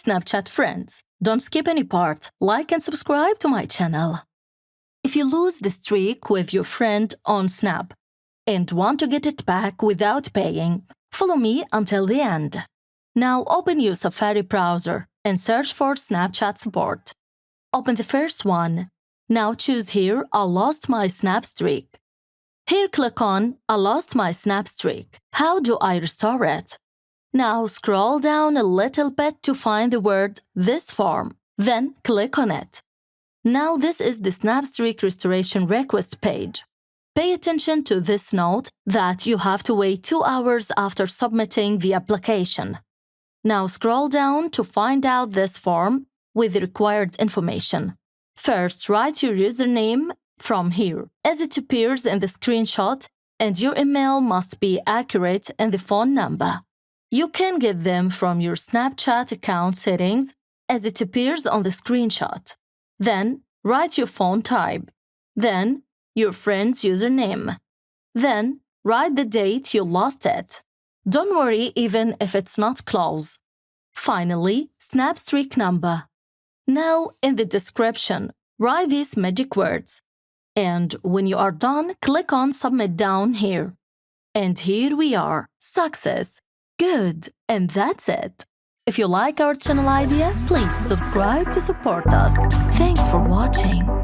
Snapchat friends. Don't skip any part. Like and subscribe to my channel. If you lose the streak with your friend on Snap and want to get it back without paying, follow me until the end. Now open your Safari browser and search for Snapchat support. Open the first one. Now choose here I lost my Snapstreak. Here click on I lost my Snapstreak. How do I restore it? Now scroll down a little bit to find the word This form. Then click on it. Now this is the Snapstreak restoration request page. Pay attention to this note that you have to wait 2 hours after submitting the application. Now scroll down to find out this form with the required information. First, write your username from here, as it appears in the screenshot, and your email must be accurate and the phone number. You can get them from your Snapchat account settings, as it appears on the screenshot. Then, write your phone type. Then, your friend's username. Then, write the date you lost it. Don't worry even if it's not close. Finally, Snapstreak number. Now, in the description, write these magic words. And when you are done, click on Submit down here. And here we are. Success. Good. And that's it. If you like our channel idea, please subscribe to support us. Thanks for watching.